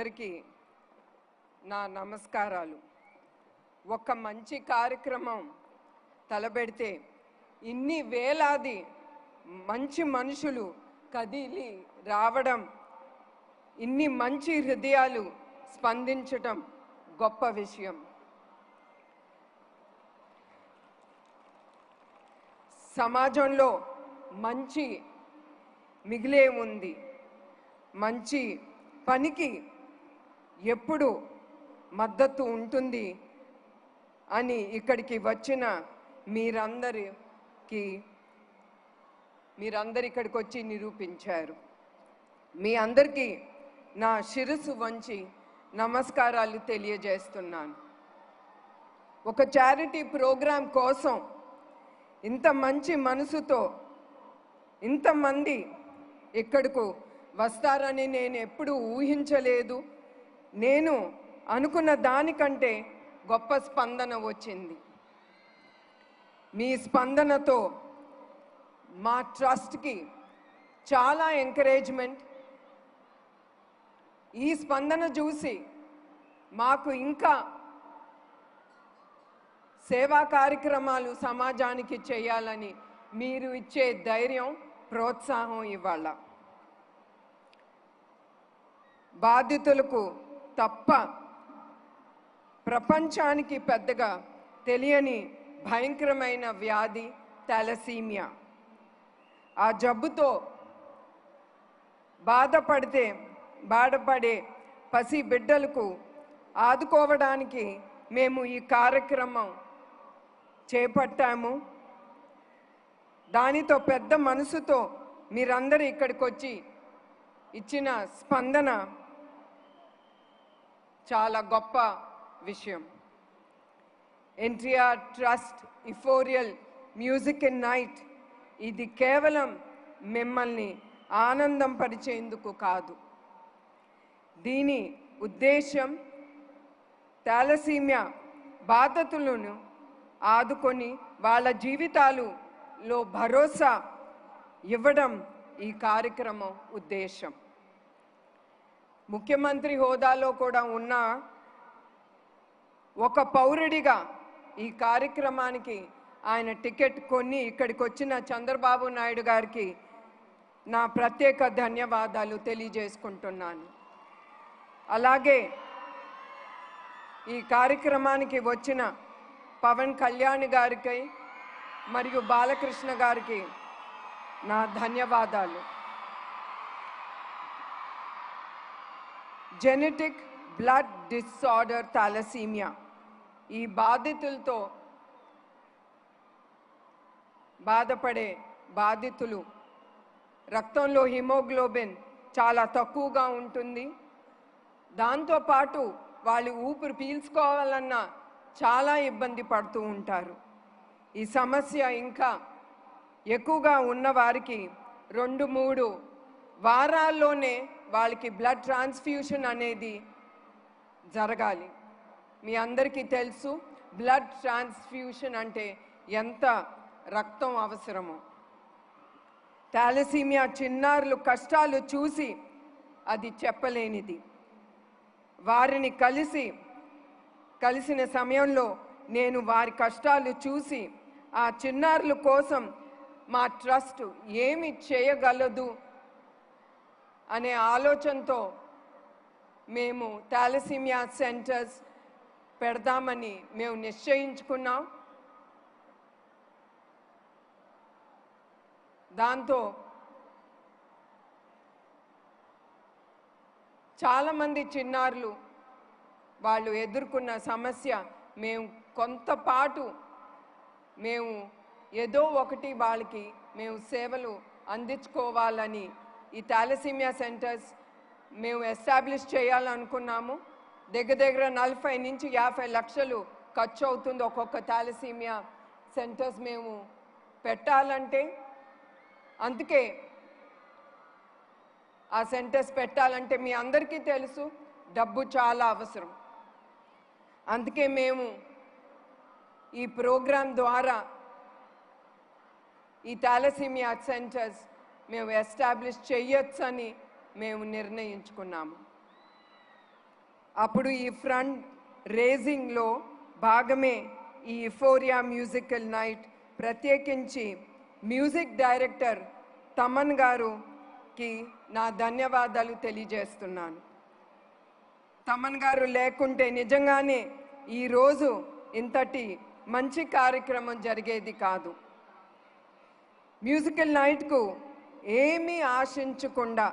అందరికీ నా నమస్కారాలు. ఒక మంచి కార్యక్రమం తలబెడితే ఇన్ని వేలాది మంచి మనుషులు కదిలి రావడం, ఇన్ని మంచి హృదయాలు స్పందించటం గొప్ప విషయం. సమాజంలో మంచి మిగిలే ఉంది. మంచి పనికి ఎప్పుడు మద్దతు ఉంటుంది అని ఇక్కడికి వచ్చిన మీరందరూ ఇక్కడికి వచ్చి నిరూపించారు. మీ అందరికీ నా శిరస్సు వంచి నమస్కారాలు తెలియజేస్తున్నాను. ఒక చారిటీ ప్రోగ్రాం కోసం ఇంత మంచి మనసుతో ఇంతమంది ఇక్కడకు వస్తారని నేను ఎప్పుడూ ఊహించలేదు. నేను అనుకున్న దానికంటే గొప్ప స్పందన వచ్చింది. మీ స్పందనతో మా ట్రస్ట్కి చాలా ఎంకరేజ్మెంట్. ఈ స్పందన చూసి మాకు ఇంకా సేవా కార్యక్రమాలు సమాజానికి చేయాలని మీరు ఇచ్చే ధైర్యం, ప్రోత్సాహం ఇవాళ బాధితులకు తప్ప ప్రపంచానికి పెద్దగా తెలియని భయంకరమైన వ్యాధి థాలసీమియా. ఆ జబ్బుతో బాధపడే పసి బిడ్డలకు ఆదుకోవడానికి మేము ఈ కార్యక్రమం చేపట్టాము. దానితో పెద్ద మనసుతో మీరందరూ ఇక్కడికి వచ్చి ఇచ్చిన స్పందన చాలా గొప్ప విషయం. NTR trust euphoria music and night ఇది కేవలం మిమ్మల్ని ఆనందం పరిచేందుకు కాదు. దీని ఉద్దేశం థాలసీమియా బాధితులను ఆదుకొని వాళ్ళ జీవితాలలో భరోసా ఇవ్వడం ఈ కార్యక్రమం ఉద్దేశం. ముఖ్యమంత్రి హోదాలో కూడా ఉన్న ఒక పౌరుడిగా ఈ కార్యక్రమానికి ఆయన టికెట్ కొని ఇక్కడికి వచ్చిన చంద్రబాబు నాయుడు గారికి నా ప్రత్యేక ధన్యవాదాలు తెలియజేసుకుంటున్నాను. అలాగే ఈ కార్యక్రమానికి వచ్చిన పవన్ కళ్యాణ్ గారికి మరియు బాలకృష్ణ గారికి నా ధన్యవాదాలు. జెనెటిక్ బ్లడ్ డిసార్డర్ థాలసీమియా ఈ బాధితులతో బాధపడే బాధితులు రక్తంలో హిమోగ్లోబిన్ చాలా తక్కువగా ఉంటుంది. దాంతోపాటు వాళ్ళు ఊపిరి పీల్చుకోవాలన్నా చాలా ఇబ్బంది పడుతూ ఉంటారు. ఈ సమస్య ఇంకా ఎక్కువగా ఉన్నవారికి 2-3 వారాల్లోనే వాళ్ళకి బ్లడ్ ట్రాన్స్ఫ్యూషన్ అనేది జరగాలి. మీ అందరికీ తెలుసు బ్లడ్ ట్రాన్స్ఫ్యూషన్ అంటే ఎంత రక్తం అవసరమో. థాలసీమియా చిన్నారులు కష్టాలు చూసి అది చెప్పలేనిది. వారిని కలిసిన సమయంలో నేను వారి కష్టాలు చూసి ఆ చిన్నారుల కోసం మా ట్రస్ట్ ఏమి చేయగలదు అనే ఆలోచనతో మేము థాలసీమియా సెంటర్స్ పెడదామని మేము నిశ్చయించుకున్నాం. దాంతో చాలామంది చిన్నారులు వాళ్ళు ఎదుర్కొన్న సమస్య మేము కొంతపాటు మేము ఏదో ఒకటి వాళ్ళకి మేము సేవలు అందించుకోవాలని ఈ థాలసీమియా సెంటర్స్ మేము ఎస్టాబ్లిష్ చేయాలనుకున్నాము. దగ్గర 40 నుంచి 50 లక్షలు ఖర్చు అవుతుంది ఒక్కొక్క థాలసీమియా సెంటర్స్ మేము పెట్టాలంటే. అందుకే ఆ సెంటర్స్ పెట్టాలంటే మీ అందరికీ తెలుసు డబ్బు చాలా అవసరం. అందుకే మేము ఈ ప్రోగ్రాం ద్వారా ఈ థాలసీమియా సెంటర్స్ మేము ఎస్టాబ్లిష్ చేయొచ్చని మేము నిర్ణయించుకున్నాము. అప్పుడు ఈ ఫ్రండ్ రేజింగ్లో భాగమే ఈ యుఫోరియా మ్యూజికల్ నైట్. ప్రత్యేకించి మ్యూజిక్ డైరెక్టర్ తమన్ గారుకి నా ధన్యవాదాలు తెలియజేస్తున్నాను. తమన్ గారు లేకుంటే నిజంగానే ఈరోజు ఇంతటి మంచి కార్యక్రమం జరిగేది కాదు. మ్యూజికల్ నైట్కు ఏమీ ఆశించకుండా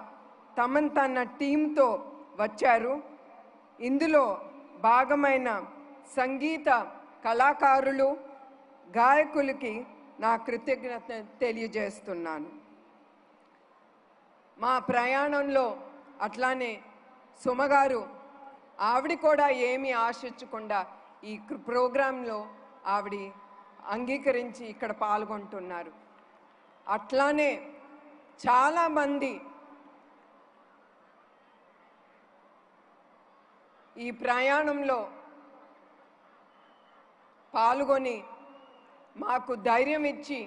తమన్ తన టీంతో వచ్చారు. ఇందులో భాగమైన సంగీత కళాకారులు, గాయకులకి నా కృతజ్ఞత తెలియజేస్తున్నాను. మా ప్రయాణంలో అట్లానే సుమగారు ఆవిడ కూడా ఏమీ ఆశించకుండా ఈ ప్రోగ్రాంలో ఆవిడ అంగీకరించి ఇక్కడ పాల్గొంటున్నారు. అట్లానే చాలామంది ఈ ప్రయాణంలో పాల్గొని మాకు ధైర్యం ఇచ్చి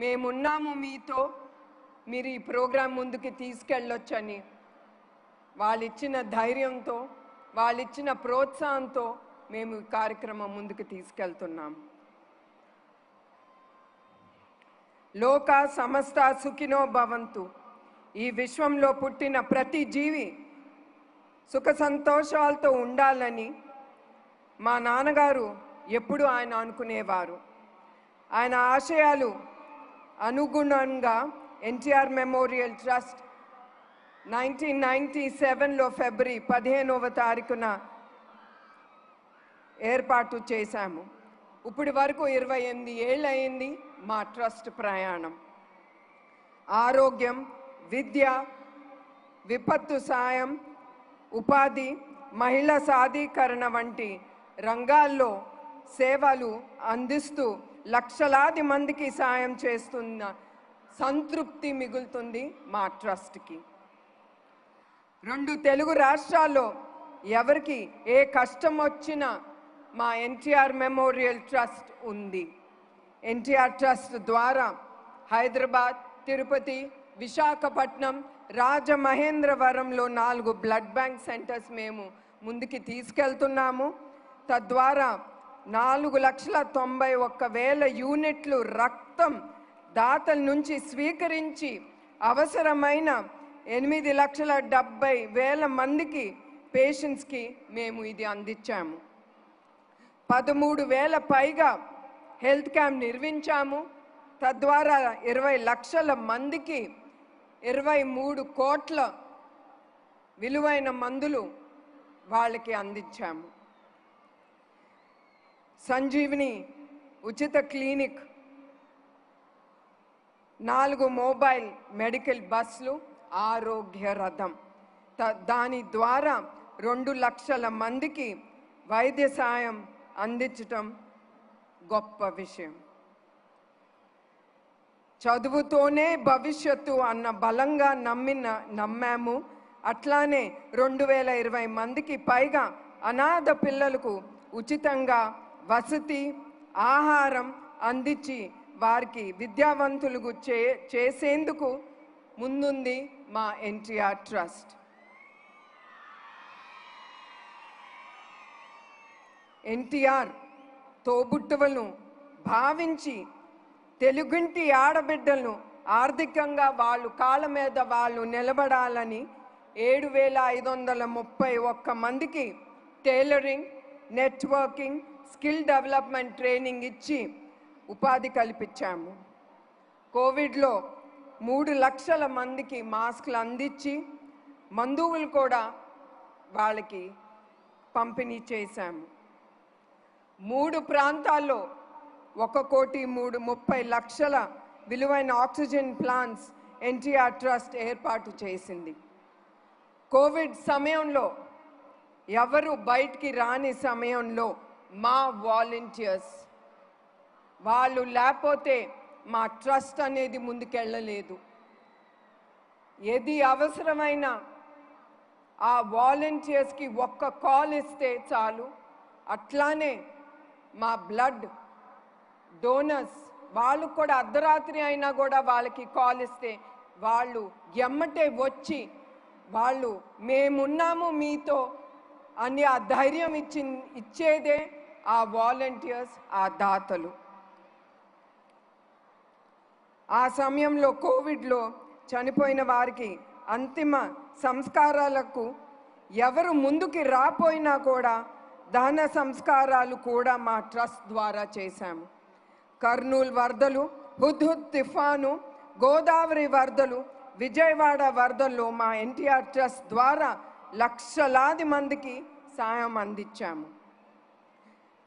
మేమున్నాము మీతో, మీరు ఈ ప్రోగ్రాం ముందుకు తీసుకెళ్ళొచ్చని వాళ్ళిచ్చిన ధైర్యంతో, వాళ్ళిచ్చిన ప్రోత్సాహంతో మేము ఈ కార్యక్రమం ముందుకు తీసుకెళ్తున్నాం. లోక సమస్త సుఖినో భవంతు. ఈ విశ్వంలో పుట్టిన ప్రతి జీవి సుఖ సంతోషాలతో ఉండాలని మా నాన్నగారు ఎప్పుడు ఆయన అనుకునేవారు. ఆయన ఆశయాలు అనుగుణంగా ఎన్టీఆర్ మెమోరియల్ ట్రస్ట్ 1997లో ఫిబ్రవరి 15వ తారీఖున ఏర్పాటు చేశాము. ఇప్పటి వరకు 28 ఏళ్ళు అయింది మా ట్రస్ట్ ప్రయాణం. ఆరోగ్యం, విద్య, విపత్తు సాయం, ఉపాధి, మహిళా సాధీకరణ వంటి రంగాల్లో సేవలు అందిస్తూ లక్షలాది మందికి సాయం చేస్తున్న సంతృప్తి మిగులుతుంది మా ట్రస్ట్కి. 2 తెలుగు రాష్ట్రాల్లో ఎవరికి ఏ కష్టం వచ్చినా మా ఎన్టీఆర్ మెమోరియల్ ట్రస్ట్ ఉంది. ఎన్టీఆర్ ట్రస్ట్ ద్వారా హైదరాబాద్, తిరుపతి, విశాఖపట్నం, రాజమహేంద్రవరంలో 4 బ్లడ్ బ్యాంక్ సెంటర్స్ మేము ముందుకి తీసుకెళ్తున్నాము. తద్వారా 4,91,000 యూనిట్లు రక్తం దాతల నుంచి స్వీకరించి అవసరమైన 8,70,000 మందికి పేషెంట్స్కి మేము ఇది అందించాము. 13,000 పైగా హెల్త్ క్యాంప్ నిర్మించాము. తద్వారా 20 లక్షల మందికి 23 కోట్ల విలువైన మందులు వాళ్ళకి అందించాము. సంజీవిని ఉచిత క్లినిక్, 4 మొబైల్ మెడికల్ బస్సులు, ఆరోగ్య రథం, దాని ద్వారా 2 లక్షల మందికి వైద్య సాయం అందించటం గొప్ప విషయం. చదువుతోనే భవిష్యత్తు అన్న బలంగా నమ్మాము. అట్లానే 2020 మందికి పైగా అనాథ పిల్లలకు ఉచితంగా వసతి, ఆహారం అందించి వారికి విద్యావంతులుగా చేసేందుకు ముందుంది మా ఎన్టీఆర్ ట్రస్ట్. ఎన్టీఆర్ తోబుట్టువులను భావించి తెలుగింటి ఆడబిడ్డలను ఆర్థికంగా వాళ్ళు కాళ్ళ మీద వాళ్ళు నిలబడాలని 7,531 మందికి tailoring, networking, skill development training ఇచ్చి ఉపాధి కల్పించాము. కోవిడ్లో 3 లక్షల మందికి మాస్కులు అందించి మందువులు కూడా వాళ్ళకి పంపిణీ చేశాము. 3 ప్రాంతాల్లో 1,30,00,000 విలువైన ఆక్సిజన్ ప్లాంట్స్ ఎన్టీఆర్ ట్రస్ట్ ఏర్పాటు చేసింది. కోవిడ్ సమయంలో ఎవరు బయటికి రాని సమయంలో మా వాలంటీర్స్ వాళ్ళు లేకపోతే మా ట్రస్ట్ అనేది ముందుకెళ్ళలేదు. ఏది అవసరమైన ఆ వాలంటీర్స్కి ఒక్క కాల్ ఇస్తే చాలు. అట్లానే మా బ్లడ్ డోనర్స్ వాళ్ళు కూడా అర్ధరాత్రి అయినా కూడా వాళ్ళకి కాల్ ఇస్తే వాళ్ళు ఎమ్మటే వచ్చి వాళ్ళు మేమున్నాము మీతో అని ఆ ధైర్యం ఇచ్చేదే ఆ వాలంటీర్స్, ఆ దాతలు. ఆ సమయంలో కోవిడ్లో చనిపోయిన వారికి అంతిమ సంస్కారాలకు ఎవరు ముందుకి రాపోయినా కూడా దహన సంస్కారాలు కూడా మా ట్రస్ట్ ద్వారా చేశాము. కర్నూలు వరదలు, హుద్హుద్ తుఫాను, గోదావరి వరదలు, విజయవాడ వరదల్లో మా ఎన్టీఆర్ ట్రస్ట్ ద్వారా లక్షలాది మందికి సాయం అందించాము.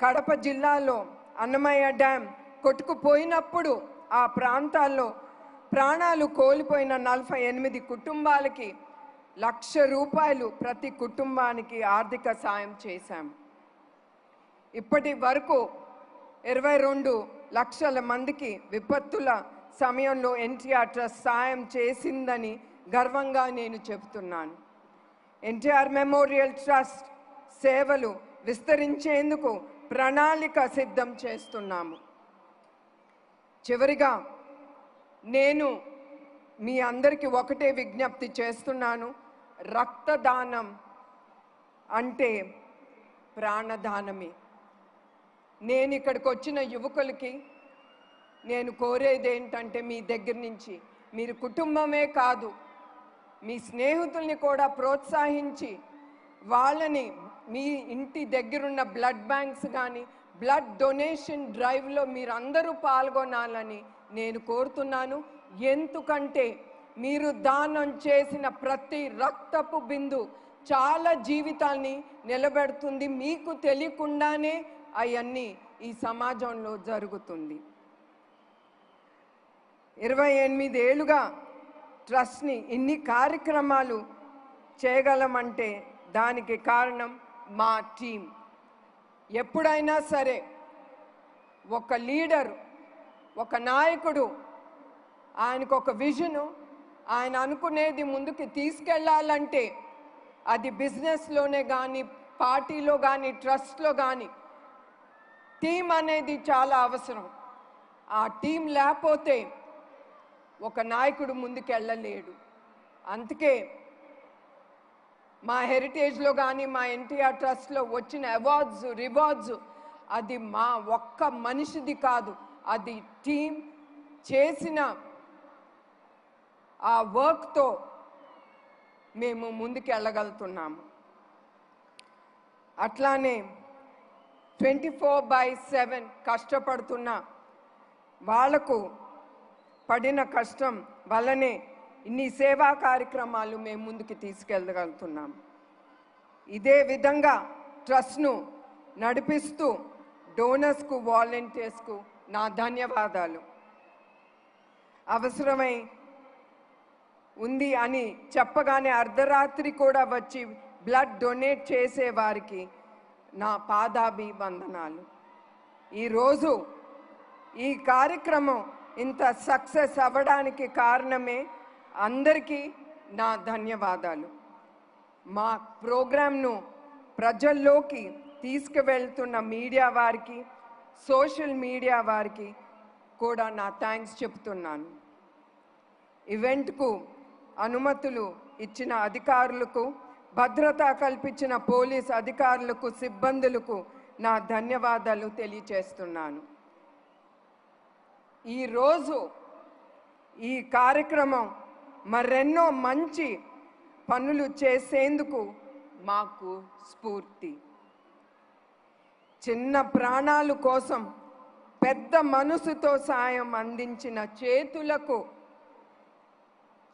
కడప జిల్లాలో అన్నమయ్య డ్యామ్ కొట్టుకుపోయినప్పుడు ఆ ప్రాంతాల్లో ప్రాణాలు కోల్పోయిన 48 కుటుంబాలకి ₹1,00,000 ప్రతి కుటుంబానికి ఆర్థిక సాయం చేశాము. ఇప్పటి వరకు 22 లక్షల మందికి విపత్తుల సమయంలో ఎన్టీఆర్ ట్రస్ట్ సాయం చేసిందని గర్వంగా నేను చెబుతున్నాను. ఎన్టీఆర్ మెమోరియల్ ట్రస్ట్ సేవలు విస్తరించేందుకు ప్రణాళిక సిద్ధం చేస్తున్నాము. చివరిగా నేను మీ అందరికీ ఒకటే విజ్ఞప్తి చేస్తున్నాను. రక్తదానం అంటే ప్రాణదానమే. నేను ఇక్కడికి వచ్చిన యువకులకి నేను కోరేది ఏంటంటే, మీ దగ్గర నుంచి మీరు కుటుంబమే కాదు, మీ స్నేహితుల్ని కూడా ప్రోత్సహించి వాళ్ళని మీ ఇంటి దగ్గరున్న బ్లడ్ బ్యాంక్స్ కానీ బ్లడ్ డొనేషన్ డ్రైవ్లో మీరందరూ పాల్గొనాలని నేను కోరుతున్నాను. ఎందుకంటే మీరు దానం చేసిన ప్రతి రక్తపు బిందు చాలా జీవితాల్ని నిలబెడుతుంది. మీకు తెలియకుండానే అవన్నీ ఈ సమాజంలో జరుగుతుంది. 28 ఏళ్ళుగా ట్రస్ట్ని ఇన్ని కార్యక్రమాలు చేయగలమంటే దానికి కారణం మా టీం. ఎప్పుడైనా సరే ఒక లీడర్, ఒక నాయకుడు, ఆయనకు ఒక విజను, ఆయన అనుకునేది ముందుకు తీసుకెళ్ళాలంటే అది బిజినెస్లోనే కానీ, పార్టీలో కానీ, ట్రస్ట్లో కానీ టీం అనేది చాలా అవసరం. ఆ టీం లేకపోతే ఒక నాయకుడు ముందుకెళ్ళలేడు. అందుకే మా హెరిటేజ్లో కానీ, మా ఎన్టీఆర్ ట్రస్ట్లో వచ్చిన అవార్డ్స్, రివార్డ్స్ అది మా ఒక్క మనిషిది కాదు, అది టీం చేసిన ఆ వర్క్తో మేము ముందుకెళ్ళగలుగుతున్నాము. అట్లానే 24/7 కష్టపడుతున్న వాళ్లకు పడిన కష్టం వల్లనే ఇన్ని సేవా కార్యక్రమాలు మేము ముందుకు తీసుకెళ్ళగలుగుతున్నాం. ఇదే విధంగా ట్రస్ట్ను నడిపిస్తూ డోనర్స్కు, వాలంటీర్స్కు నా ధన్యవాదాలు. అవసరమై ఉంది అని చెప్పగానే అర్ధరాత్రి కూడా వచ్చి బ్లడ్ డొనేట్ చేసే వారికి నా పాదాభివందనాలు. ఈరోజు ఈ కార్యక్రమం ఇంత సక్సెస్ అవ్వడానికి కారణమే అందరికీ నా ధన్యవాదాలు. మా ప్రోగ్రామ్ను ప్రజల్లోకి తీసుకువెళ్తున్న మీడియా వారికి, సోషల్ మీడియా వారికి కూడా నా థ్యాంక్స్ చెప్తున్నాను. ఈవెంట్కు అనుమతులు ఇచ్చిన అధికారులకు, భద్రత కల్పించిన పోలీస్ అధికారులకు, సిబ్బందులకు నా ధన్యవాదాలు తెలియజేస్తున్నాను. ఈరోజు ఈ కార్యక్రమం మరెన్నో మంచి పనులు చేసేందుకు మాకు స్ఫూర్తి. చిన్న ప్రాణాల కోసం పెద్ద మనసుతో సాయం అందించిన చేతులకు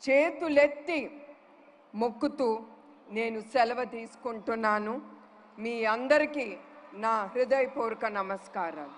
చేతులెత్తి మొక్కుతూ నేను సెలవు తీసుకుంటున్నాను. మీ అందరికీ నా హృదయపూర్వక నమస్కారాలు.